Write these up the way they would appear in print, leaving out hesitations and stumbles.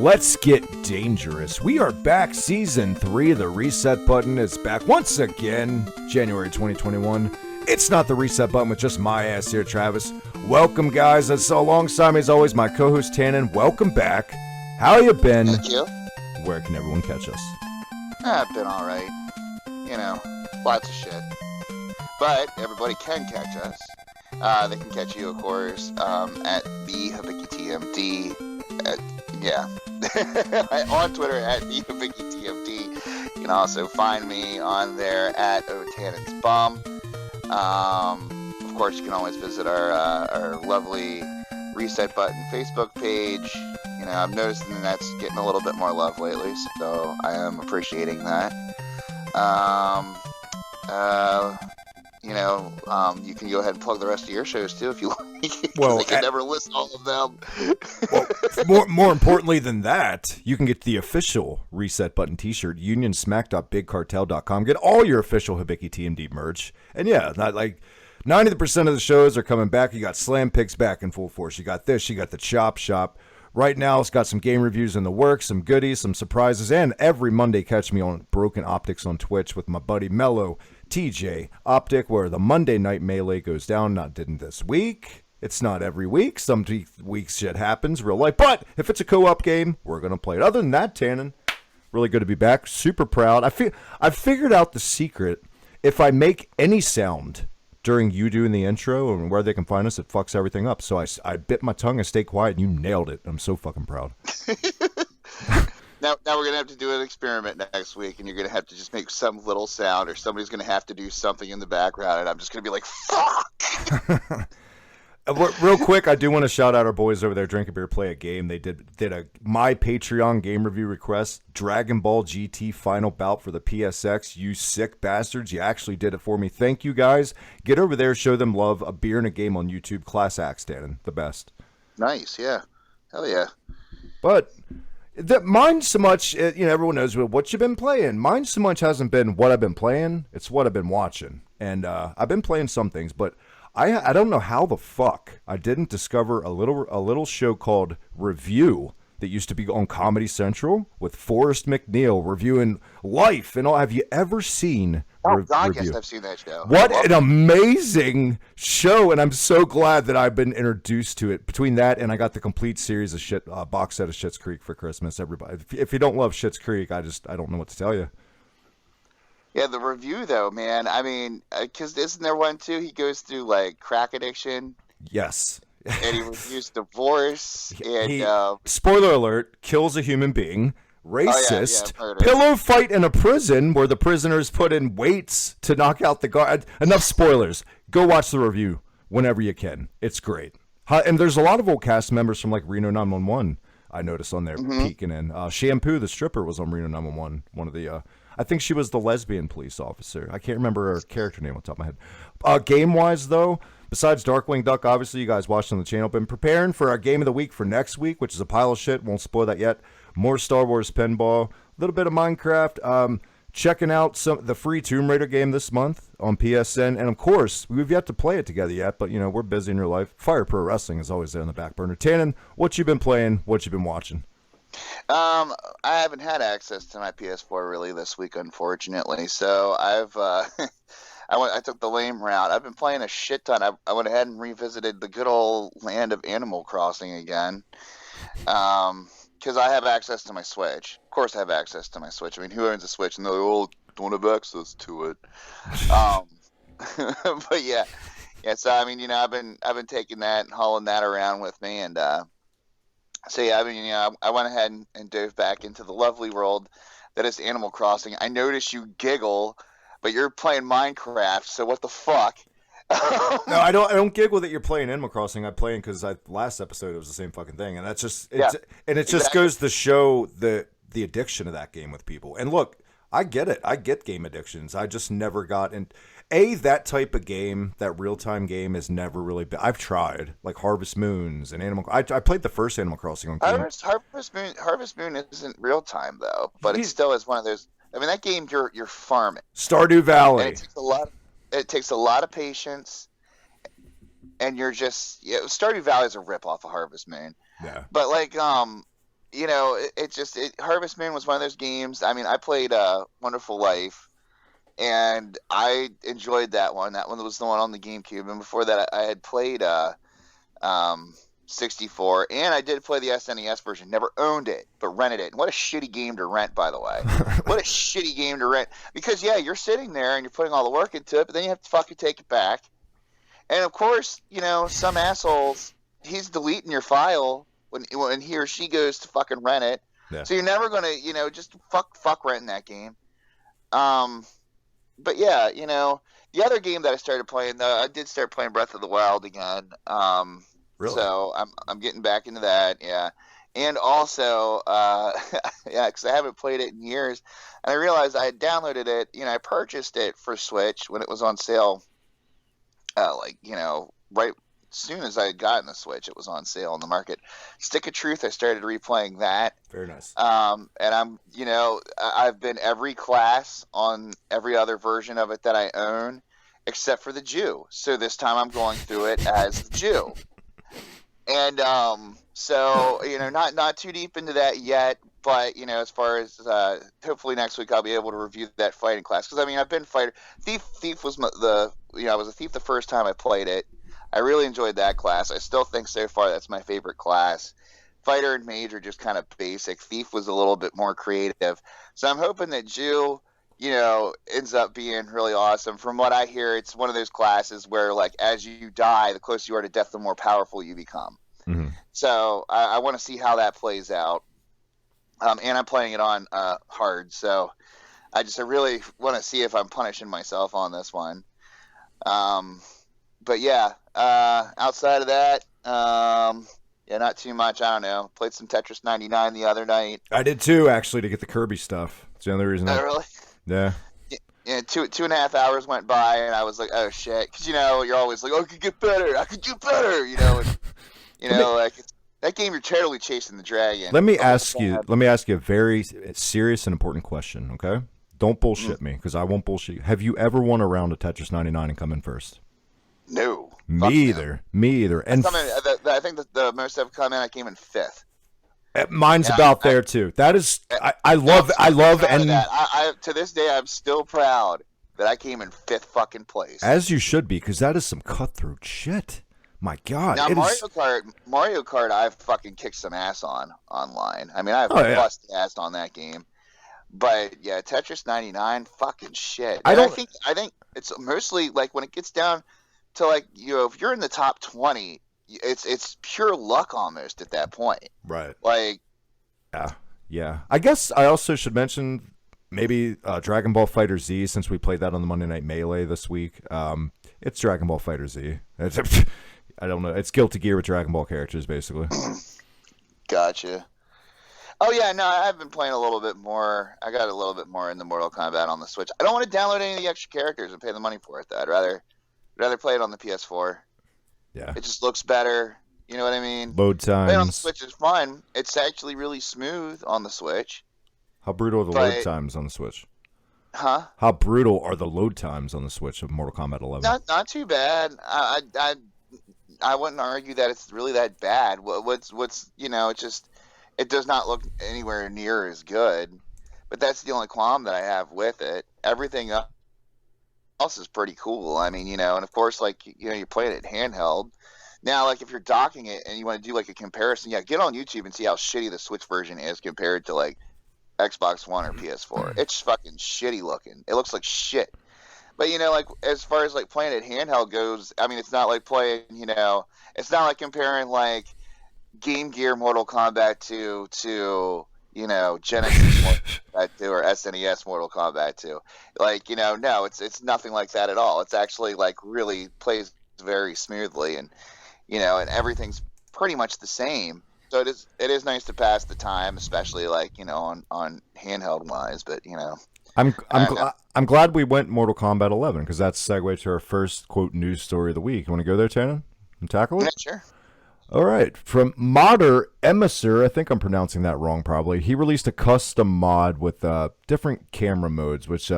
Let's get dangerous. We are back. Season 3. The reset button is back once again. January 2021. It's not the reset button with just my ass here, Travis. Welcome, guys. That's alongside me, as always, my co-host, Tannen. Welcome back. How you been? Thank you. Where can everyone catch us? I've been alright. You know, lots of shit. But everybody can catch us. They can catch you, of course, at the Hibiki TMD. On Twitter at the Hibiki TMD. You can also find me on there at Otannon's Bum. Of course, you can always visit our lovely Reset Button Facebook page. You know, I'm noticing that's getting a little bit more love lately, so I am appreciating that. You can go ahead and plug the rest of your shows too if you like. Well, I can never list all of them. Well, more importantly than that, you can get the official Reset Button t-shirt, unionsmack.bigcartel.com. Get all your official Hibiki TMD merch. And yeah, not like 90% of the shows are coming back. You got Slam Picks back in full force. You got this, you got the Chop Shop. Right now, it's got some game reviews in the works, some goodies, some surprises, and every Monday, catch me on Broken Optics on Twitch with my buddy Mello, TJ Optic, where the Monday Night Melee goes down. Didn't this week. It's not every week. Some weeks shit happens, real life. But if it's a co-op game, we're going to play it. Other than that, Tannen, really good to be back. Super proud. I've figured out the secret. If I make any sound during you doing the intro and where they can find us, it fucks everything up. So I bit my tongue and stayed quiet, and you nailed it. I'm so fucking proud. Now we're going to have to do an experiment next week, and you're going to have to just make some little sound, or somebody's going to have to do something in the background, and I'm just going to be like, fuck! Real quick, I do want to shout out our boys over there, Drink a Beer, Play a Game. They did my Patreon game review request, Dragon Ball GT Final Bout for the PSX. You sick bastards. You actually did it for me. Thank you, guys. Get over there, show them love. A beer and a game on YouTube. Class act, Tannen. The best. Nice, yeah. Hell yeah. But mine so much, everyone knows what you've been playing. Mine so much hasn't been what I've been playing. It's what I've been watching. And I've been playing some things, but I don't know how the fuck I didn't discover a little show called Review that used to be on Comedy Central with Forrest McNeil reviewing life and all. Have you ever seen God, Review? Yes, I've seen that show. What an amazing show, and I'm so glad that I've been introduced to it. Between that and I got the complete series of box set of Schitt's Creek for Christmas. Everybody, if you don't love Schitt's Creek, I don't know what to tell you. Yeah, the Review, though, man. I mean, because isn't there one, too? He goes through, like, crack addiction. Yes. And he reviews divorce. And spoiler alert, kills a human being. Racist. Oh, yeah, pillow fight in a prison where the prisoners put in weights to knock out the guard. Enough spoilers. Go watch the Review whenever you can. It's great. And there's a lot of old cast members from, like, Reno 911, I noticed on there peeking in. Shampoo, the stripper, was on Reno 911. One of the... I think she was the lesbian police officer. I can't remember her character name on top of my head. Game-wise, though, besides Darkwing Duck, obviously, you guys watched on the channel, been preparing for our Game of the Week for next week, which is a pile of shit. Won't spoil that yet. More Star Wars pinball, a little bit of Minecraft, checking out the free Tomb Raider game this month on PSN. And, of course, we've yet to play it together yet, but, we're busy in real life. Fire Pro Wrestling is always there on the back burner. Tannen, what you been playing? What you been watching? I haven't had access to my PS4 really this week, unfortunately. So I've I took the lame route. I've been playing a shit ton. I went ahead and revisited the good old land of Animal Crossing again, because I have access to my Switch. Of course, I have access to my Switch. I mean, who owns a Switch and they're like, "Oh, don't have access to it." But yeah, Yeah, so I mean, I've been taking that and hauling that around with me, and so yeah, I mean, I went ahead and dove back into the lovely world that is Animal Crossing. I noticed you giggle, but you're playing Minecraft, so what the fuck? No, I don't giggle that you're playing Animal Crossing. I'm playing because last episode it was the same fucking thing, and that's just Yeah, and it just exactly. goes to show the addiction of that game with people. And look, I get it. I get game addictions. I just never got in. That type of game, that real time game, is never really been. I've tried like Harvest Moons and Animal. I played the first Animal Crossing on game. Harvest Moon isn't real time though, but it still is one of those. I mean, that game you're farming, Stardew and Valley. it takes a lot. It takes a lot of patience, and you're just Stardew Valley is a rip off of Harvest Moon. Yeah. But like Harvest Moon was one of those games. I mean, I played Wonderful Life, and I enjoyed that one. That one was the one on the GameCube, and before that, I had played 64, and I did play the SNES version. Never owned it, but rented it. And what a shitty game to rent, by the way. What a shitty game to rent. Because you're sitting there and you're putting all the work into it, but then you have to fucking take it back. And of course, some assholes, he's deleting your file when he or she goes to fucking rent it. Yeah. So you're never gonna, just fuck renting that game. But yeah, the other game that I started playing, though, I did start playing Breath of the Wild again. Really? So I'm getting back into that, yeah. And also, because I haven't played it in years, and I realized I had downloaded it. I purchased it for Switch when it was on sale. Right as soon as I had gotten the Switch, it was on sale in the market. Stick of Truth, I started replaying that. Very nice. And I've been every class on every other version of it that I own, except for the Jew. So this time I'm going through it as the Jew. And so not too deep into that yet, but as far as hopefully next week I'll be able to review that fighting class, because I mean I've been fighter. Thief was I was a thief the first time I played it. I really enjoyed that class. I still think so far that's my favorite class. Fighter and Mage are just kind of basic. Thief was a little bit more creative, so I'm hoping that Jew ends up being really awesome. From what I hear, it's one of those classes where, like, as you die, the closer you are to death, the more powerful you become. Mm-hmm. So I want to see how that plays out. And I'm playing it on hard, so I really want to see if I'm punishing myself on this one. But yeah, outside of that, not too much. I don't know. Played some Tetris 99 the other night. I did too, actually, to get the Kirby stuff. It's the only reason. Oh, really? Yeah. Yeah, 2.5 hours went by, and I was like, "Oh shit!" Because you're always like, "Oh, I could get better. I could do better." Like that game, you're totally chasing the dragon. Let me ask you a very serious and important question. Okay, don't bullshit me, because I won't bullshit you. Have you ever won a round of Tetris 99 and come in first? No. Me either. And I think the most I've come in, I came in 5th. Mine's about there too. That is, I love, and I to this day I'm still proud that I came in 5th fucking place. As you should be, because that is some cutthroat shit. My God. Now Mario Kart, I've fucking kicked some ass online. I mean, I've busted ass on that game. But yeah, Tetris 99, fucking shit. I think it's mostly like when it gets down to, like, if you're in the top 20. It's pure luck almost at that point. Right. Like, yeah. I guess I also should mention maybe Dragon Ball Fighter Z, since we played that on the Monday Night Melee this week. It's Dragon Ball Fighter Z. I don't know. It's Guilty Gear with Dragon Ball characters, basically. Gotcha. Oh yeah, no, I've been playing a little bit more. I got a little bit more into Mortal Kombat on the Switch. I don't want to download any of the extra characters and pay the money for it, though. I'd rather play it on the PS4. Yeah. It just looks better. You know what I mean? Load times. Playing on the Switch is fun. It's actually really smooth on the Switch. How brutal are the load times on the Switch? Huh? How brutal are the load times on the Switch of Mortal Kombat 11? Not too bad. I wouldn't argue that it's really that bad. What's it does not look anywhere near as good. But that's the only qualm that I have with it. Everything else is pretty cool. I mean, and of course, like, you're playing it handheld. Now, like, if you're docking it and you want to do, like, a comparison, get on YouTube and see how shitty the Switch version is compared to, like, Xbox One or PS4. It's fucking shitty looking. It looks like shit. But like as far as like playing it handheld goes, I mean, it's not like playing. It's not like comparing like Game Gear Mortal Kombat to Genesis Mortal Kombat 2 or SNES Mortal Kombat 2. Like no, it's nothing like that at all. It's actually like really plays very smoothly, and everything's pretty much the same. So it is nice to pass the time, especially like on handheld wise. But I'm glad we went Mortal Kombat 11 because that's segue to our first quote news story of the week. You want to go there, Tannen, and tackle it? Yeah, sure. All right. From Modder Emissar, I think I'm pronouncing that wrong probably. He released a custom mod with different camera modes, which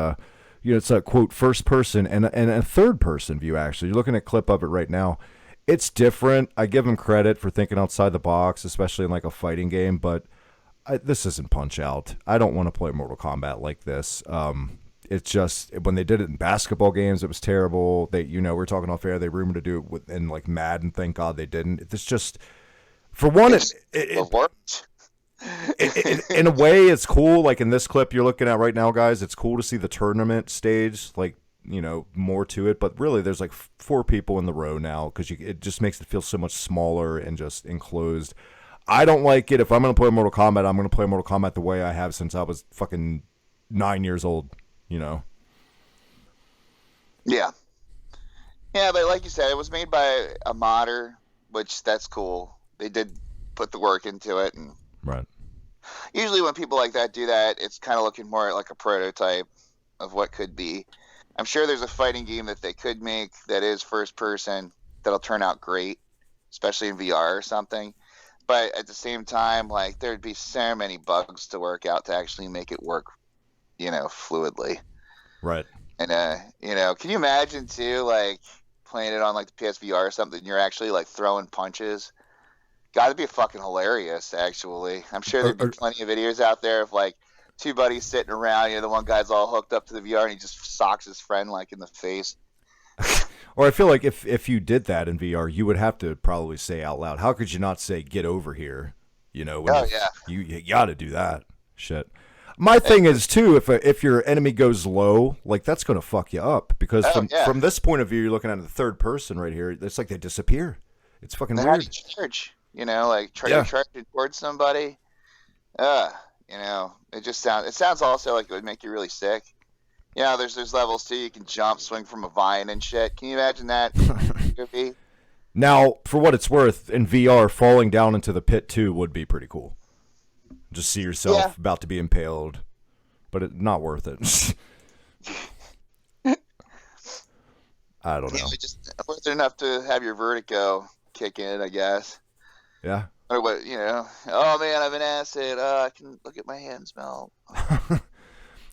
it's a quote first person and a third person view. Actually, you're looking at a clip of it right now. It's different. I give him credit for thinking outside the box, especially in like a fighting game, but this isn't Punch Out. I don't want to play Mortal Kombat like this. It's just when they did it in basketball games, it was terrible. We're talking off air. They rumored to do it in like Madden. Thank God they didn't. It's just, for one, it worked. In a way, it's cool. Like in this clip you're looking at right now, guys, it's cool to see the tournament stage. Like more to it, but really there's like 4 people in the row now because it just makes it feel so much smaller and just enclosed. I don't like it. If I'm going to play Mortal Kombat, I'm going to play Mortal Kombat the way I have since I was fucking 9 years old, Yeah. Yeah, but like you said, it was made by a modder, which that's cool. They did put the work into it. And right. Usually when people like that do that, it's kind of looking more like a prototype of what could be. I'm sure there's a fighting game that they could make that is first person that'll turn out great, especially in VR or something. But at the same time, like there'd be so many bugs to work out to actually make it work, fluidly. Right. And can you imagine too, like playing it on like the PSVR or something? You're actually like throwing punches. Got to be fucking hilarious, actually. I'm sure there'd be plenty of videos out there of like 2 buddies sitting around. The one guy's all hooked up to the VR and he just socks his friend like in the face. Or I feel like if you did that in VR, you would have to probably say out loud. How could you not say "get over here"? Yeah. You got to do that shit. My thing is too, if your enemy goes low, like that's gonna fuck you up because from this point of view, you're looking at the third person right here. It's like they disappear. It's fucking weird. How do you charge? Like charging towards somebody. It sounds also like it would make you really sick. There's levels too. You can jump, swing from a vine and shit. Can you imagine that? Could be. Now, for what it's worth, in VR, falling down into the pit too would be pretty cool. Just see yourself about to be impaled, but it's not worth it. I don't know. Just worth it enough to have your vertigo kick in, I guess. Yeah. Or what? Oh man, I'm an acid. I can look at my hands melt.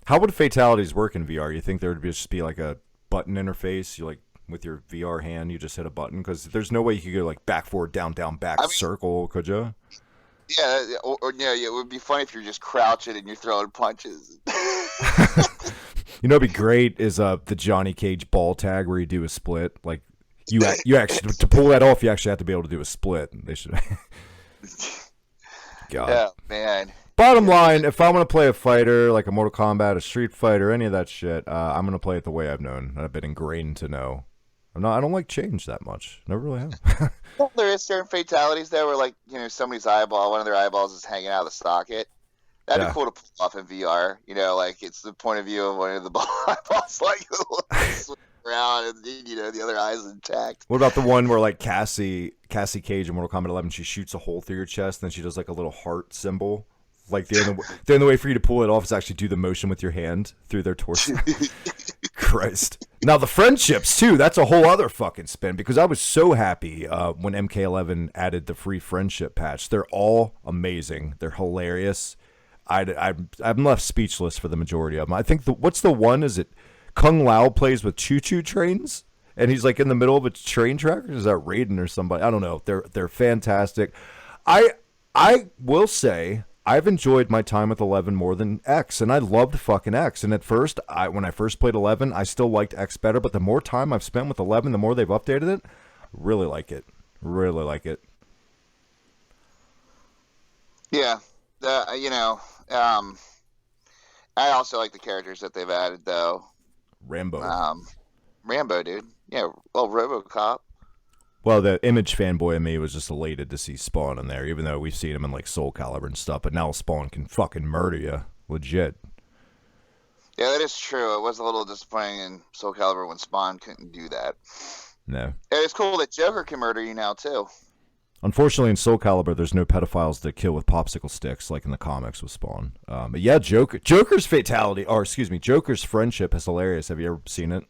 How would fatalities work in VR? You think there would just be like a button interface? You like with your VR hand, you just hit a button because there's no way you could go like back, forward, down, back, circle, could you? Yeah, it would be funny if you're just crouching and you're throwing punches. It'd be great is the Johnny Cage ball tag where you do a split. Like you actually to pull that off, you actually have to be able to do a split. They should. God. Yeah, man. Bottom line, if I'm going to play a fighter, like a Mortal Kombat, a Street Fighter, any of that shit, I'm going to play it the way I've known. I've been ingrained to know. I don't like change that much. Never really have. Well, there is certain fatalities there where, like, somebody's eyeball, one of their eyeballs is hanging out of the socket. That'd be cool to pull off in VR. Like, it's the point of view of one of the eyeballs, like, swing around and, the other eye's intact. What about the one where, like, Cassie Cage in Mortal Kombat 11, she shoots a hole through your chest, and then she does, like, a little heart symbol? Like the only way for you to pull it off is actually do the motion with your hand through their torso. Christ. Now the friendships too. That's a whole other fucking spin because I was so happy when MK11 added the free friendship patch. They're all amazing. They're hilarious. I'm left speechless for the majority of them. I think what's the one? Is it Kung Lao plays with choo choo trains and he's like in the middle of a train track? Or is that Raiden or somebody? I don't know. They're fantastic. I will say. I've enjoyed my time with 11 more than X, and I loved fucking X. And at first, when I first played 11, I still liked X better. But the more time I've spent with 11, the more they've updated it. Really like it. Really like it. Yeah, I also like the characters that they've added, though. Rambo. Rambo, dude. Yeah, well, RoboCop. Well, the Image fanboy in me was just elated to see Spawn in there, even though we've seen him in like Soul Calibur and stuff. But now Spawn can fucking murder you, legit. Yeah, that is true. It was a little disappointing in Soul Calibur when Spawn couldn't do that. No. And it's cool that Joker can murder you now too. Unfortunately, in Soul Calibur, there's no pedophiles that kill with popsicle sticks like in the comics with Spawn. But yeah, Joker's fatality, or excuse me, Joker's friendship is hilarious. Have you ever seen it?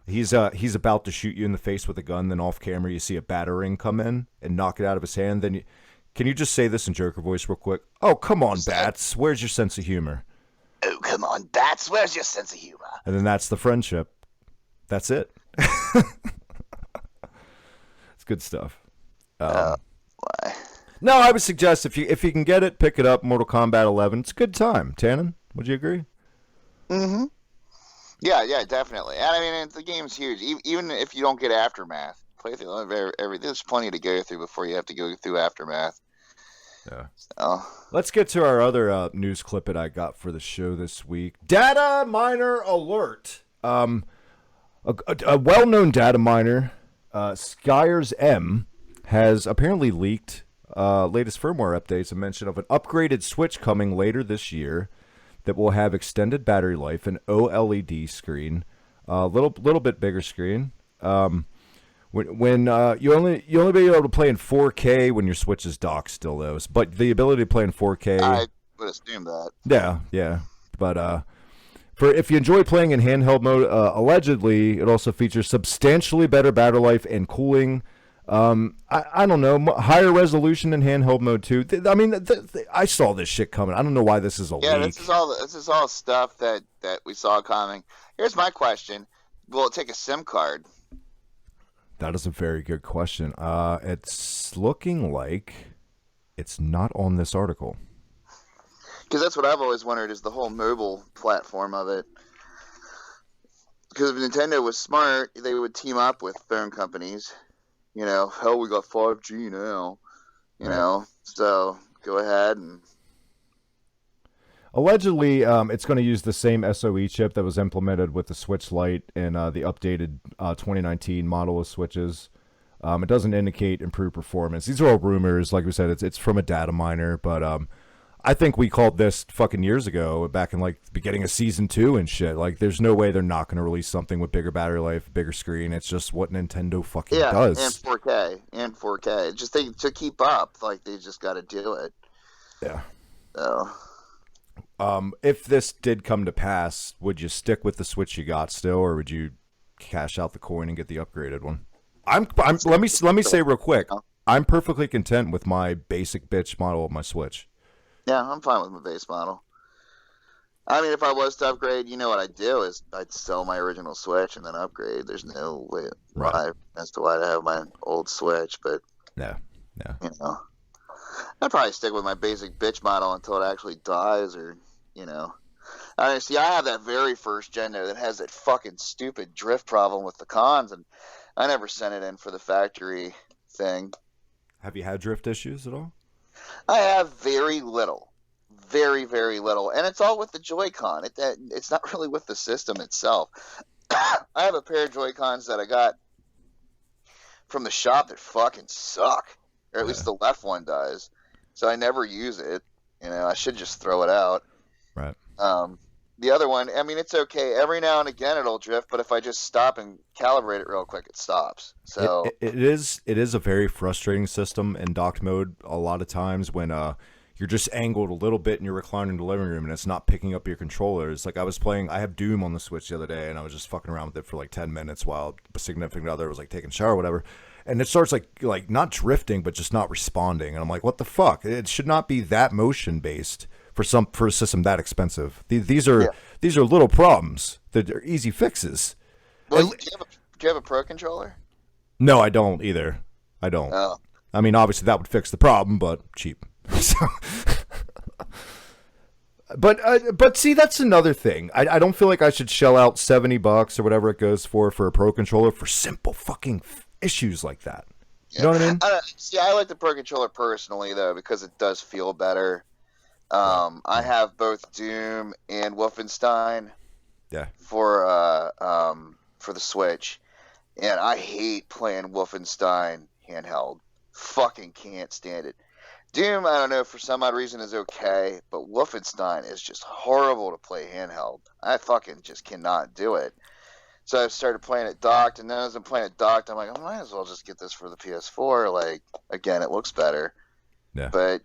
He's about to shoot you in the face with a gun, then off camera you see a battering come in and knock it out of his hand. Then can you just say this in Joker voice real quick? Oh, come on, Bats. Where's your sense of humor? Oh, come on, Bats. Where's your sense of humor? And then that's the friendship. That's it. It's good stuff. Why? No, I would suggest if you can get it, pick it up. Mortal Kombat 11. It's a good time. Tannen, would you agree? Mm-hmm. Yeah, definitely. And I mean, the game's huge. Even if you don't get Aftermath, play through every. There's plenty to go through before you have to go through Aftermath. Yeah. So. Let's get to our other news clip that I got for the show this week. Data miner alert. A well-known data miner, Skyers M, has apparently leaked latest firmware updates, a mention of an upgraded Switch coming later this year that will have extended battery life, an OLED screen, a little bit bigger screen. When you only be able to play in 4K when your Switch is docked still, though. But the ability to play in 4K, I would assume that. Yeah. But for if you enjoy playing in handheld mode, allegedly it also features substantially better battery life and cooling. I don't know, higher resolution in handheld mode too. I mean, I saw this shit coming. I don't know why this is a leak. Yeah, this is all stuff that we saw coming. Here's my question: will it take a SIM card? That is a very good question. It's looking like it's not on this article. Because that's what I've always wondered is the whole mobile platform of it. Because if Nintendo was smart, they would team up with phone companies. You know, hell, we got 5G now. You know, so go ahead and. Allegedly, it's going to use the same SoE chip that was implemented with the Switch Lite and the updated 2019 model of Switches. It doesn't indicate improved performance. These are all rumors. Like we said, it's from a data miner, but I think we called this fucking years ago, back in like the beginning of season 2 and shit. Like, there's no way they're not going to release something with bigger battery life, bigger screen. It's just what Nintendo fucking does. And 4K. Just to keep up, like they just got to do it. Yeah. So. If this did come to pass, would you stick with the Switch you got still, or would you cash out the coin and get the upgraded one? Let me say real quick, I'm perfectly content with my basic bitch model of my Switch. Yeah, I'm fine with my base model. I mean, if I was to upgrade, you know what I'd do is I'd sell my original Switch and then upgrade. There's no way as to why I have my old Switch, but no. You know, I'd probably stick with my basic bitch model until it actually dies, or you know. I have that very first gen though that has that fucking stupid drift problem with the cons, and I never sent it in for the factory thing. Have you had drift issues at all? I have very little, very, very little, and it's all with the Joy-Con. It's not really with the system itself. I have a pair of Joy-Cons that I got from the shop that fucking suck, or at least the left one does. So I never use it. You know, I should just throw it out. Right. The other one, I mean, it's okay. Every now and again it'll drift, but if I just stop and calibrate it real quick, it stops. So it is a very frustrating system in docked mode a lot of times when you're just angled a little bit in your recliner in the living room and it's not picking up your controllers. Like I have Doom on the Switch the other day and I was just fucking around with it for like 10 minutes while a significant other was like taking a shower or whatever. And it starts like not drifting, but just not responding. And I'm like, what the fuck? It should not be that motion based for a system that expensive. These are little problems that are easy fixes. Well, do you have a Pro controller? No, I don't either. I don't. Oh. I mean, obviously that would fix the problem, but cheap. But see, that's another thing. I don't feel like I should shell out $70 or whatever it goes for a Pro controller for simple fucking issues like that. You know what I mean? I like the Pro controller personally though because it does feel better. I have both Doom and Wolfenstein Yeah. For the Switch, and I hate playing Wolfenstein handheld. Fucking can't stand it. Doom, I don't know, for some odd reason is okay, but Wolfenstein is just horrible to play handheld. I fucking just cannot do it. So I started playing it docked, and then as I'm playing it docked, I'm like, I might as well just get this for the PS4. Like, again, it looks better. Yeah. But,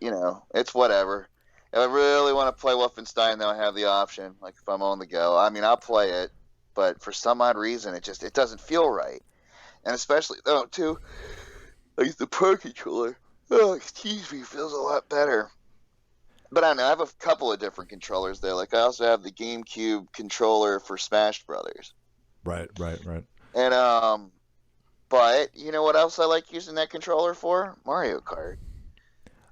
it's whatever. If I really want to play Wolfenstein, then I have the option. Like, if I'm on the go. I mean, I'll play it, but for some odd reason, it doesn't feel right. And especially, too, like the Pro Controller. Oh, excuse me, feels a lot better. But I don't know, I have a couple of different controllers there. Like, I also have the GameCube controller for Smash Brothers. Right. And, but, you know what else I like using that controller for? Mario Kart.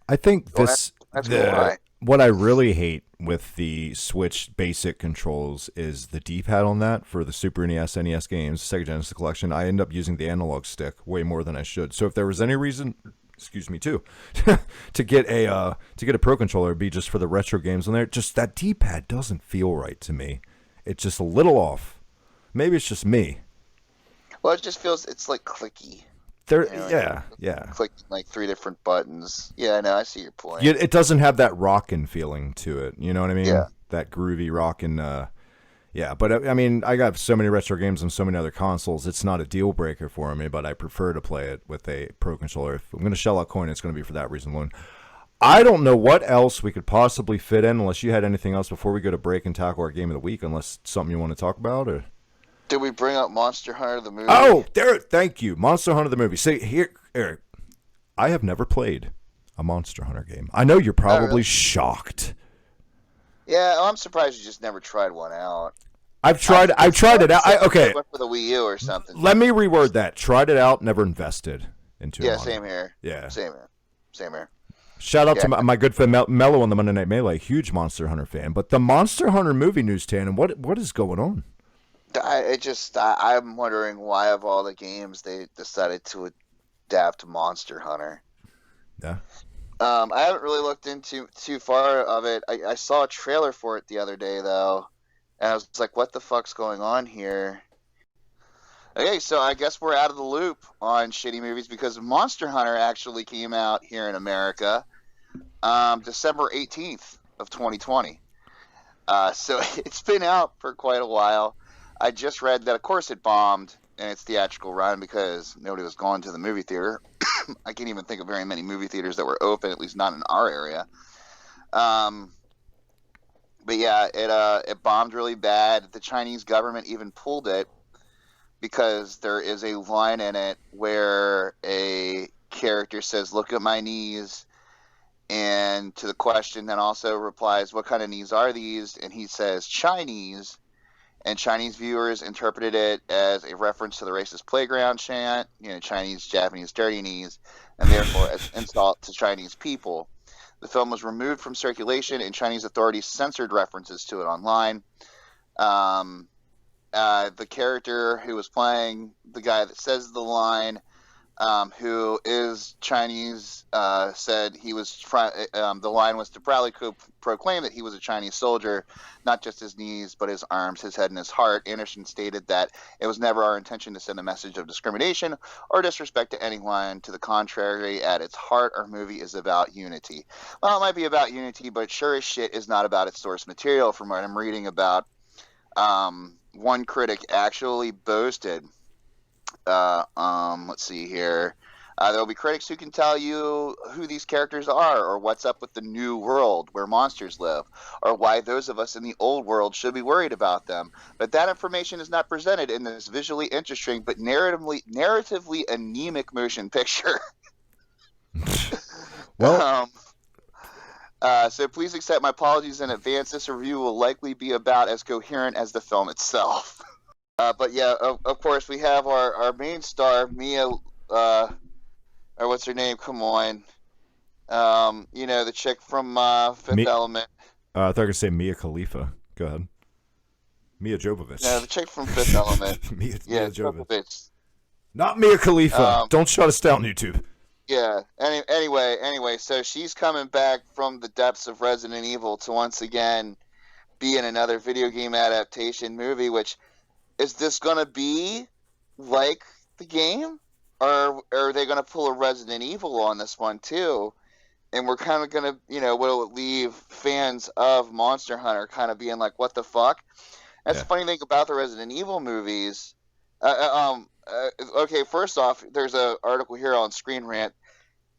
I think That's why. what I really hate with the Switch basic controls is the D-pad on that for the Super NES games, Sega Genesis Collection. I end up using the analog stick way more than I should. So if there was any reason, excuse me too, to get a Pro Controller, it'd be just for the retro games on there. Just that D-pad doesn't feel right to me. It's just a little off. Maybe it's just me. Well, it just feels, it's like clicky. Yeah. Clicking like 3 different buttons. Yeah, I know, I see your point. Yeah, it doesn't have that rockin' feeling to it. You know what I mean? Yeah. That groovy rockin'. Yeah, but I mean, I got so many retro games on so many other consoles. It's not a deal breaker for me, but I prefer to play it with a Pro Controller. If I'm going to shell out coin, it's going to be for that reason alone. I don't know what else we could possibly fit in, unless you had anything else before we go to break and tackle our game of the week. Unless something you want to talk about, or. Did we bring up Monster Hunter the movie? Oh, there! Thank you, Monster Hunter the movie. See here, Eric. I have never played a Monster Hunter game. I know you're probably shocked. Yeah, I'm surprised you just never tried one out. I've tried it out. Okay. For the Wii U or something. Let me reword that. Tried it out, never invested into it. Yeah, same here. Yeah. Same here. Shout out to my good friend Mello on the Monday Night Melee, huge Monster Hunter fan. But the Monster Hunter movie news, Tan, what is going on? I'm wondering why of all the games they decided to adapt Monster Hunter. Yeah. I haven't really looked into too far of it. I saw a trailer for it the other day though, and I was like, "What the fuck's going on here?" Okay, so I guess we're out of the loop on shitty movies because Monster Hunter actually came out here in America, December 18th of 2020. So it's been out for quite a while. I just read that, of course, it bombed in its theatrical run because nobody was going to the movie theater. I can't even think of very many movie theaters that were open, at least not in our area. But yeah, it bombed really bad. The Chinese government even pulled it because there is a line in it where a character says, "Look at my knees," and to the question then also replies, "What kind of knees are these?" And he says, "Chinese." And Chinese viewers interpreted it as a reference to the racist playground chant, Chinese, Japanese, dirty knees, and therefore as an insult to Chinese people. The film was removed from circulation, and Chinese authorities censored references to it online. The character who was playing the guy that says the line, who is Chinese, said he was the line was to proudly proclaim that he was a Chinese soldier, not just his knees, but his arms, his head, and his heart. Anderson stated that it was never our intention to send a message of discrimination or disrespect to anyone. To the contrary, at its heart, our movie is about unity. Well, it might be about unity, but sure as shit is not about its source material. From what I'm reading about, one critic actually boasted. Let's see here. There will be critics who can tell you who these characters are, or what's up with the new world where monsters live, or why those of us in the old world should be worried about them. But that information is not presented in this visually interesting but narratively anemic motion picture. Well, so please accept my apologies in advance. This review will likely be about as coherent as the film itself. But yeah, of course, we have our main star, Mia, or what's her name? Come on. The chick from Fifth Element. I thought you were going to say Mia Khalifa. Go ahead. Mia Jovovich. Yeah, the chick from Fifth Element. Mia Jovovich. Not Mia Khalifa. Don't shut us down, YouTube. Yeah. Anyway, so she's coming back from the depths of Resident Evil to once again be in another video game adaptation movie. Which is this going to be like the game, or are they going to pull a Resident Evil on this one too? And we're kind of going to, will it leave fans of Monster Hunter kind of being like, what the fuck? That's the funny thing about the Resident Evil movies. Okay, first off, there's an article here on Screen Rant.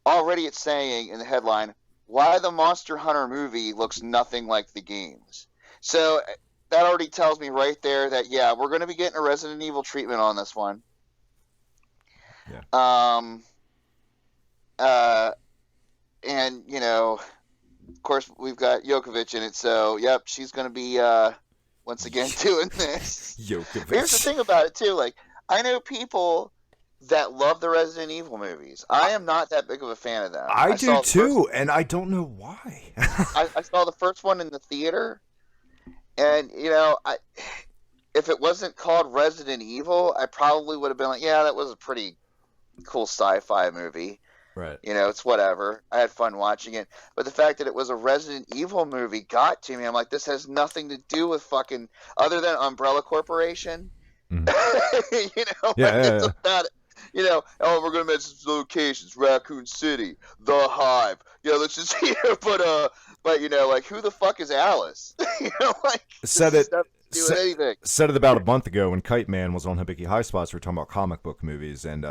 Already it's saying in the headline, why the Monster Hunter movie looks nothing like the games. So that already tells me right there that, yeah, we're going to be getting a Resident Evil treatment on this one. Yeah. And, of course, we've got Jokovic in it, so, yep, she's going to be, once again, doing this. Jokovic. Here's the thing about it, too. Like, I know people that love the Resident Evil movies. I am not that big of a fan of them. I do, too, and I don't know why. I saw the first one in the theater, and, if it wasn't called Resident Evil, I probably would have been like, yeah, that was a pretty cool sci-fi movie. Right. It's whatever. I had fun watching it. But the fact that it was a Resident Evil movie got to me. I'm like, this has nothing to do with fucking, other than Umbrella Corporation. Mm. It's about, we're going to mention some locations, Raccoon City, The Hive. Let's just, but who the fuck is Alice? Said it about a month ago when Kite Man was on Hibiki High Spots. We were talking about comic book movies and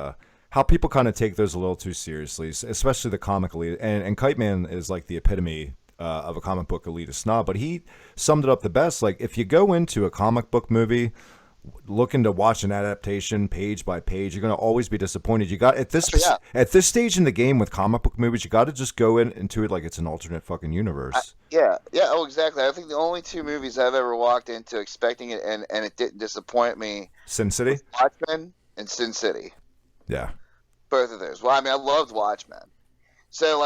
how people kind of take those a little too seriously, especially the comic elite. And Kite Man is like the epitome of a comic book elitist snob, but he summed it up the best. Like, if you go into a comic book movie looking to watch an adaptation page by page, you're going to always be disappointed. You got at this stage in the game with comic book movies, you got to just go into it like it's an alternate fucking universe. Oh, exactly. I think the only two movies I've ever walked into expecting it and it didn't disappoint me, Sin City, Watchmen, and Sin City. Yeah, both of those. Well, I mean, I loved Watchmen, so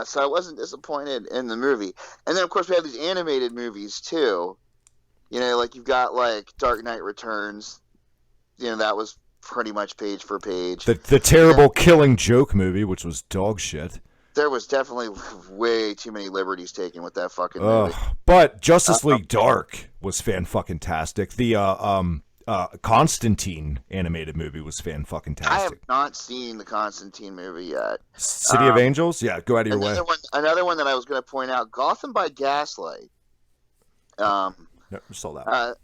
so I wasn't disappointed in the movie. And then of course we have these animated movies too. Like you've got like Dark Knight Returns. That was pretty much page for page. The terrible Killing Joke movie, which was dog shit. There was definitely way too many liberties taken with that fucking movie. But Justice League Dark was fan-fucking-tastic. The Constantine animated movie was fan-fucking-tastic. I have not seen the Constantine movie yet. City of Angels? Yeah, go out of your way. Another one that I was going to point out, Gotham by Gaslight. No, saw that.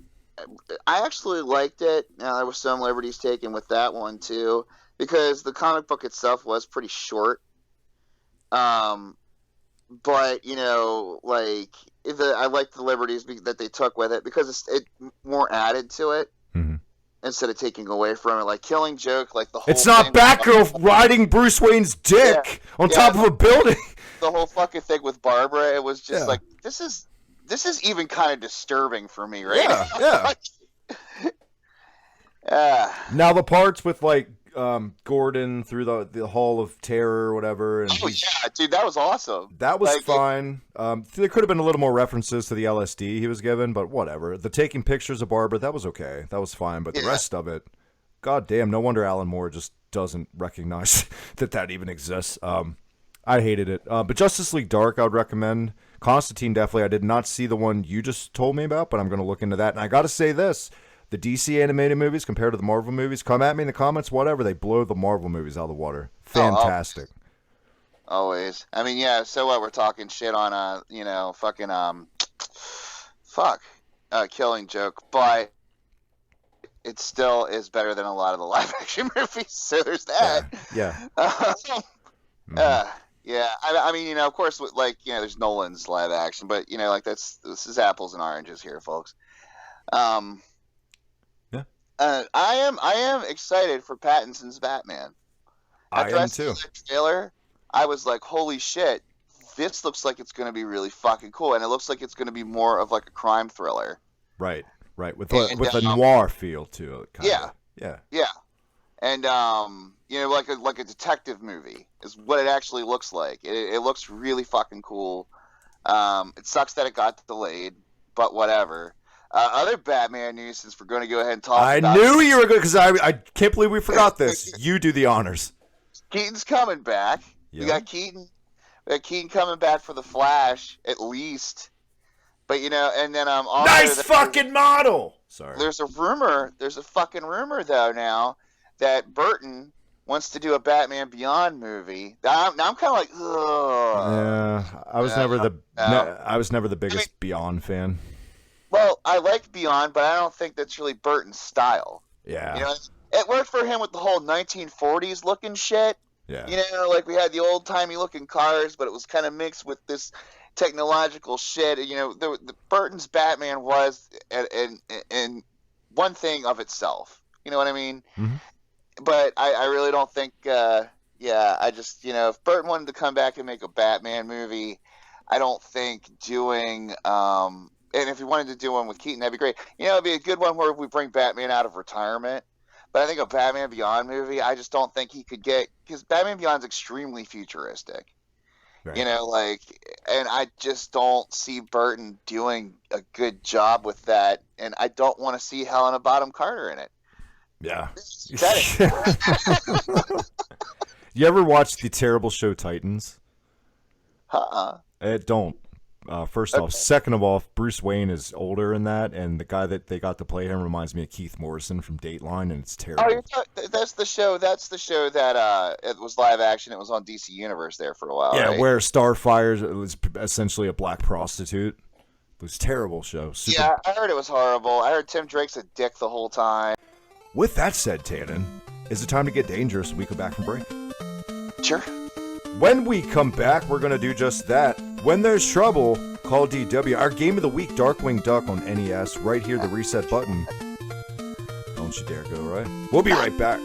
I actually liked it. Now, there were some liberties taken with that one, too, because the comic book itself was pretty short. But, I like the liberties that they took with it because it more added to it instead of taking away from it. Like Killing Joke, like the whole It's not Batgirl riding Bruce Wayne's dick on top of a building. The whole fucking thing with Barbara, it was just like, this is even kind of disturbing for me, right? Yeah. Now the parts with like Gordon through the Hall of Terror or whatever. And dude, that was awesome. That was fine. There could have been a little more references to the LSD he was given, but whatever. The taking pictures of Barbara, that was okay. That was fine. But the rest of it, goddamn, no wonder Alan Moore just doesn't recognize that even exists. I hated it. But Justice League Dark, I would recommend. Constantine, definitely. I did not see the one you just told me about, but I'm going to look into that. And I got to say this. The DC animated movies compared to the Marvel movies, come at me in the comments, whatever. They blow the Marvel movies out of the water. Fantastic. Always. I mean, yeah, so what? We're talking shit on, Killing Joke. But it still is better than a lot of the live action movies. So there's that. Yeah. Yeah, I mean, of course, there's Nolan's live action, but this is apples and oranges here, folks. I am excited for Pattinson's Batman. After I saw the trailer, I was like, holy shit, this looks like it's going to be really fucking cool, and it looks like it's going to be more of like a crime thriller. Right, with a noir feel to it. Yeah. And like a detective movie is what it actually looks like. It looks really fucking cool. It sucks that it got delayed, but whatever. Other Batman news, since we're going to go ahead and talk about I knew you were good because I can't believe we forgot this. You do the honors. Keaton's coming back. Yeah. We got Keaton coming back for The Flash, at least. But and then also Nice fucking model. Sorry. There's a fucking rumor though now that Burton wants to do a Batman Beyond movie. Now I'm kind of like, ugh. Yeah, I was never the biggest Beyond fan. Well, I like Beyond, but I don't think that's really Burton's style. Yeah. It worked for him with the whole 1940s looking shit. Yeah. Like we had the old timey looking cars, but it was kind of mixed with this technological shit. The Burton's Batman was in one thing of itself. You know what I mean? Mm-hmm. But I really don't think. I just if Burton wanted to come back and make a Batman movie, I don't think doing. And if he wanted to do one with Keaton, that'd be great. It'd be a good one where we bring Batman out of retirement. But I think a Batman Beyond movie, I just don't think he could get, because Batman Beyond's extremely futuristic. Right. And I just don't see Burton doing a good job with that. And I don't want to see Helena Bonham Carter in it. Yeah. You ever watch the terrible show Titans? Don't. First off. Second of all, Bruce Wayne is older in that, and the guy that they got to play him reminds me of Keith Morrison from Dateline, and it's terrible. Oh, that's the show. That's the show that it was live action. It was on DC Universe there for a while. Yeah, right? where Starfire was essentially a black prostitute. It was a terrible show. Yeah, I heard it was horrible. I heard Tim Drake's a dick the whole time. With that said, Tannen, is it time to get dangerous when we come back from break? Sure. When we come back, we're going to do just that. When there's trouble, call DW. Our game of the week, Darkwing Duck on NES. Right here, the reset button. Don't you dare go, right? We'll be right back.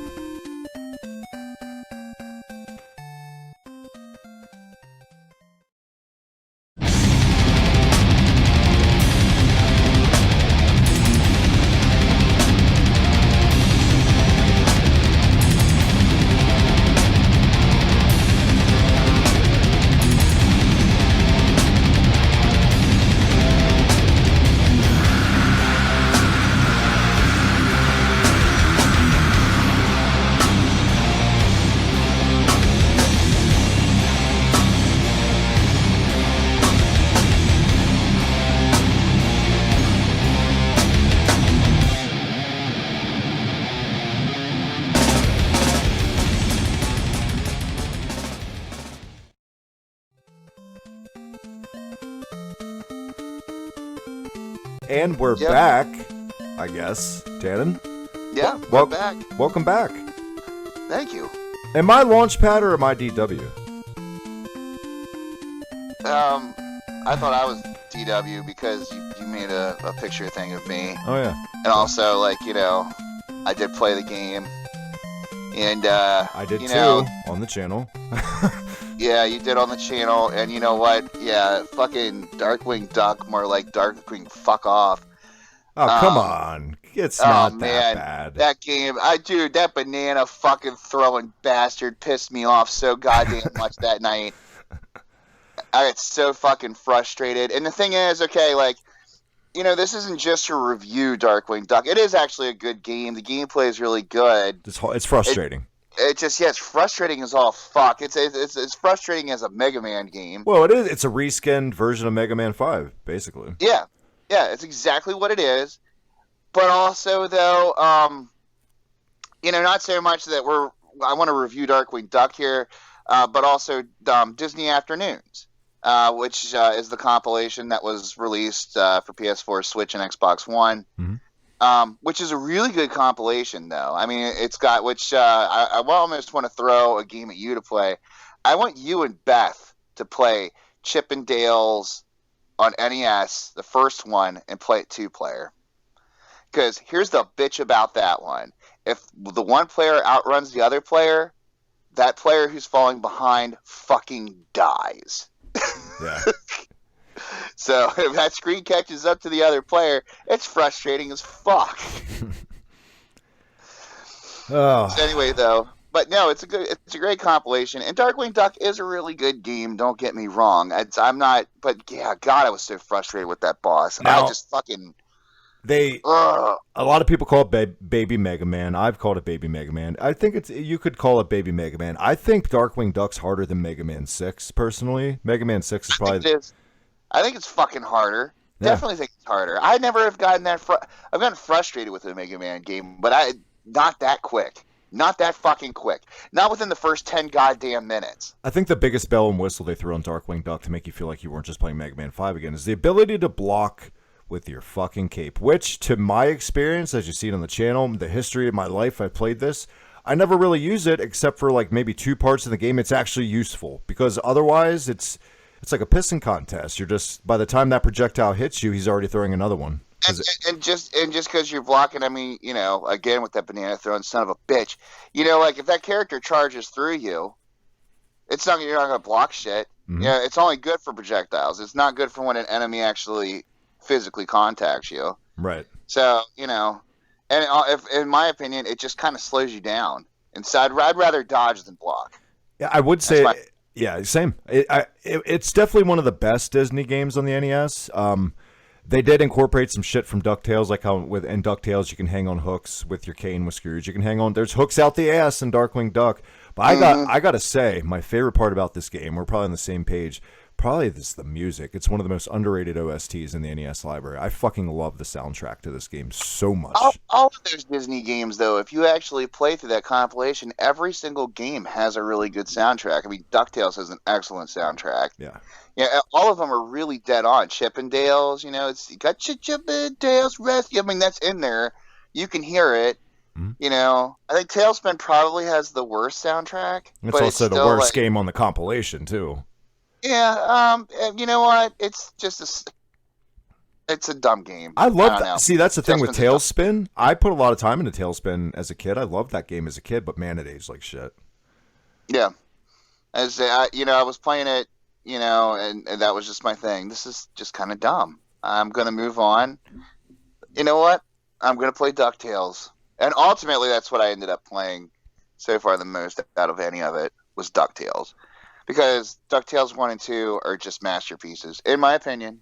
And we're back, I guess, Tannen. Yeah, we're back. Welcome back. Thank you. Am I Launchpad or am I DW? I thought I was DW because you made a picture thing of me. Oh, yeah. And also, I did play the game. And, I did too, on the channel. Yeah, you did on the channel, and you know what? Yeah, fucking Darkwing Duck, more like Darkwing fuck off. Oh, come on. It's not that bad. That game, that banana fucking throwing bastard pissed me off so goddamn much that night. I got so fucking frustrated. And the thing is, this isn't just to review Darkwing Duck. It is actually a good game. The gameplay is really good. It's frustrating. It's frustrating as all fuck. It's frustrating as a Mega Man game. Well, it is. It's a reskinned version of Mega Man 5, basically. Yeah, it's exactly what it is. But also, though, not so much that I want to review Darkwing Duck here, but also Disney Afternoons, which is the compilation that was released for PS4, Switch, and Xbox One. Mm-hmm. Which is a really good compilation, though. I mean, it's got, I almost want to throw a game at you to play. I want you and Beth to play Chip and Dale's on NES, the first one, and play it 2-player. Because here's the bitch about that one. If the one player outruns the other player, that player who's falling behind fucking dies. Yeah. So if that screen catches up to the other player, it's frustrating as fuck. Oh. So anyway, though, but no, it's a great compilation, and Darkwing Duck is a really good game. Don't get me wrong. I'm not, but yeah, God, I was so frustrated with that boss. Now, I just fucking. A lot of people call it Baby Mega Man. I've called it Baby Mega Man. I think you could call it Baby Mega Man. I think Darkwing Duck's harder than Mega Man 6, personally. Mega Man 6 is probably. I think it's fucking harder. Definitely think it's harder. I never have gotten that. I've gotten frustrated with a Mega Man game, but not that quick. Not that fucking quick. Not within the first 10 goddamn minutes. I think the biggest bell and whistle they threw on Darkwing Duck to make you feel like you weren't just playing Mega Man 5 again is the ability to block with your fucking cape, which, to my experience, as you see it on the channel, the history of my life, I played this, I never really use it except for like maybe 2 parts of the game. It's actually useful because otherwise it's like a pissing contest. You're just, by the time that projectile hits you, he's already throwing another one. And just because you're blocking, I mean, again with that banana throwing son of a bitch, like if that character charges through you, you're not gonna block shit. Mm-hmm. Yeah, it's only good for projectiles. It's not good for when an enemy actually physically contacts you. Right. So and if, in my opinion, it just kind of slows you down. And so I'd rather dodge than block. Yeah, I would say. Yeah, same. It's definitely one of the best Disney games on the NES. They did incorporate some shit from DuckTales, like how in DuckTales you can hang on hooks with your cane with screws. You can hang on. There's hooks out the ass in Darkwing Duck. But I gotta say, my favorite part about this game, we're probably on the same page. Probably this is the music. It's one of the most underrated OSTs in the NES library. I fucking love the soundtrack to this game so much. All of those Disney games, though, if you actually play through that compilation, every single game has a really good soundtrack. I mean, DuckTales has an excellent soundtrack. Yeah. Yeah, all of them are really dead on. Chippendales, you got Chippendales Rescue. I mean, that's in there. You can hear it. Mm-hmm. I think Tailspin probably has the worst soundtrack. It's also the worst game on the compilation, too. Yeah, you know what? It's just it's a dumb game. I love that. See, that's the thing with Tailspin. I put a lot of time into Tailspin as a kid. I loved that game as a kid, but man, it aged like shit. Yeah. I was playing it, and that was just my thing. This is just kind of dumb. I'm going to move on. You know what? I'm going to play DuckTales. And ultimately, that's what I ended up playing so far the most out of any of it was DuckTales. Because DuckTales 1 and 2 are just masterpieces, in my opinion.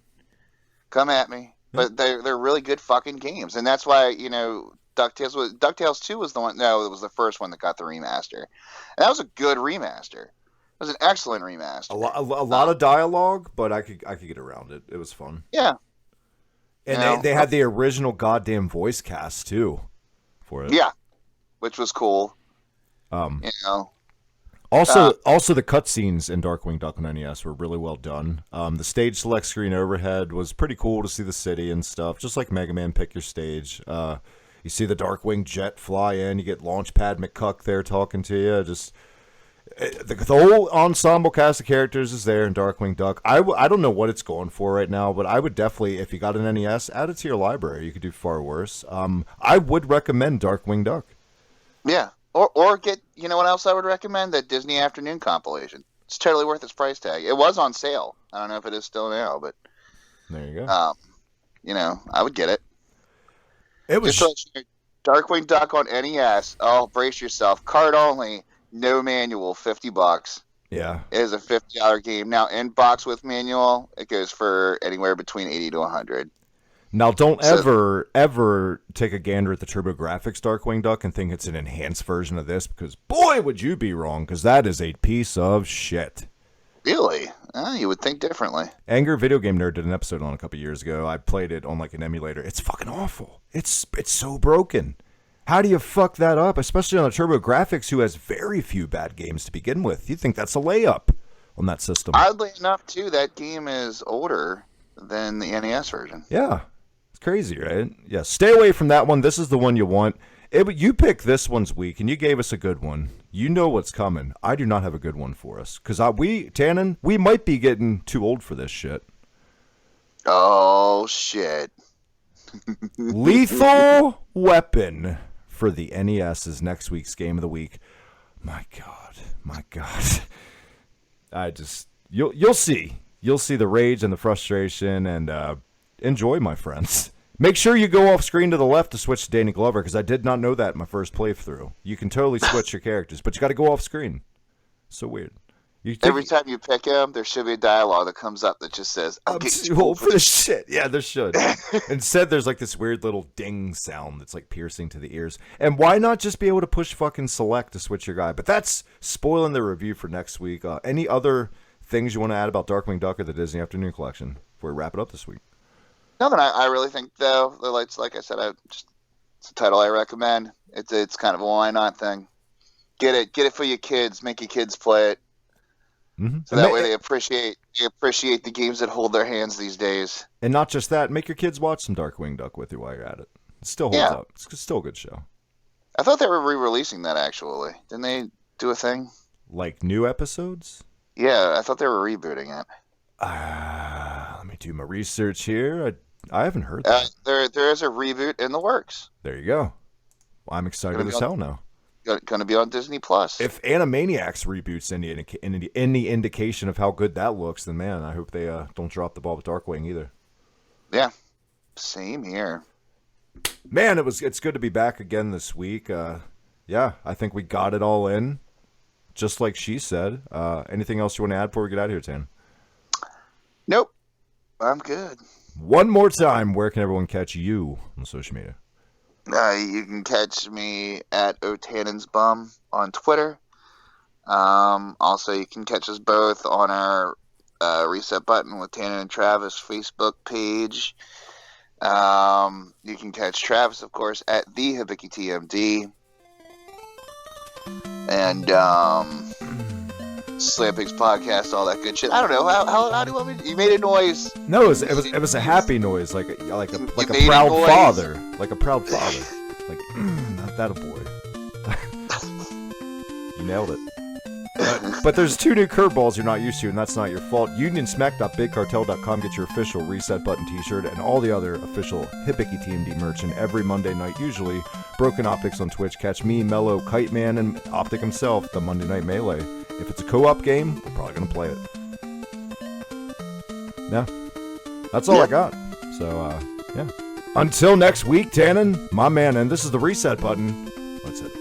Come at me. But they're really good fucking games. And that's why, DuckTales 2 was the one, no, it was the first one that got the remaster. And that was a good remaster. It was an excellent remaster. A lot of dialogue, but I could get around it. It was fun. Yeah. And they had the original goddamn voice cast, too, for it. Yeah. Which was cool. Also, the cutscenes in Darkwing Duck on NES were really well done. The stage select screen overhead was pretty cool to see the city and stuff, just like Mega Man Pick Your Stage. You see the Darkwing jet fly in, you get Launchpad McCuck there talking to you. Just the whole ensemble cast of characters is there in Darkwing Duck. I don't know what it's going for right now, but I would definitely, if you got an NES, add it to your library. You could do far worse. I would recommend Darkwing Duck. Yeah. Or get, what else I would recommend? That Disney Afternoon compilation. It's totally worth its price tag. It was on sale. I don't know if it is still now, but there you go. I would get it. It was Darkwing Duck on NES. Oh, brace yourself. Card only, no manual, $50. Yeah. It is a $50 game. Now, in box with manual, it goes for anywhere between $80 to $100. Now, don't ever take a gander at the TurboGrafx Darkwing Duck and think it's an enhanced version of this, because boy, would you be wrong, because that is a piece of shit. Really? You would think differently. Anger Video Game Nerd did an episode on a couple years ago. I played it on like an emulator. It's fucking awful. It's so broken. How do you fuck that up, especially on a TurboGrafx who has very few bad games to begin with? You'd think that's a layup on that system. Oddly enough, too, that game is older than the NES version. Yeah. Crazy, right? Yeah, stay away from that one. This is the one you want. You pick this one's weak, and you gave us a good one. You know what's coming. I do not have a good one for us. Because Tannen, we might be getting too old for this shit. Oh, shit. Lethal Weapon for the NES is next week's game of the week. My God. You'll see. You'll see the rage and the frustration, and enjoy, my friends. Make sure you go off screen to the left to switch to Danny Glover, because I did not know that in my first playthrough. You can totally switch your characters, but you got to go off screen. So weird. Every time you pick him, there should be a dialogue that comes up that just says, I'm too old for this shit. Yeah, there should. Instead, there's like this weird little ding sound that's like piercing to the ears. And why not just be able to push fucking select to switch your guy? But that's spoiling the review for next week. Any other things you want to add about Darkwing Duck or the Disney Afternoon Collection before we wrap it up this week? Nothing I really think though. It's like I said, it's a title I recommend. It's kind of a why not thing. Get it for your kids. Make your kids play it, so that way they appreciate the games that hold their hands these days. And not just that, make your kids watch some Darkwing Duck with you while you're at it. It still holds Yeah, up. It's still a good show. I thought they were re-releasing that actually. Didn't they do a thing? Like new episodes? Yeah, I thought they were rebooting it. Let me do my research here. I haven't heard that. There is a reboot in the works. There you go. Well, I'm excited as hell now. Going to be on Disney Plus. If Animaniacs reboots any indication of how good that looks, then man, I hope they don't drop the ball with Darkwing either. Yeah, same here. Man, it's good to be back again this week. Yeah, I think we got it all in, just like she said. Anything else you want to add before we get out of here, Tan? Nope, I'm good. One more time, where can everyone catch you on social media? You can catch me at OTannensBum on Twitter. Also, you can catch us both on our Reset Button with Tannen and Travis Facebook page. You can catch Travis, of course, at the Hibiki TMD. And Slampigs podcast, all that good shit. I don't know how do you want me? You made a noise. No, it was a happy noise, like a proud father, like a proud father, like not that a boy. You nailed it. But there's two new curveballs you're not used to, and that's not your fault. Unionsmack.bigcartel.com, get your official Reset Button t-shirt and all the other official Hibiki TMD merch. And every Monday night, usually, Broken Optics on Twitch. Catch me, Mellow, Kite Man, and Optic himself, the Monday Night Melee. If it's a co-op game, we're probably going to play it. Yeah. That's all I got. So, yeah. Until next week, Tannen, my man, and this is the Reset Button. That's it.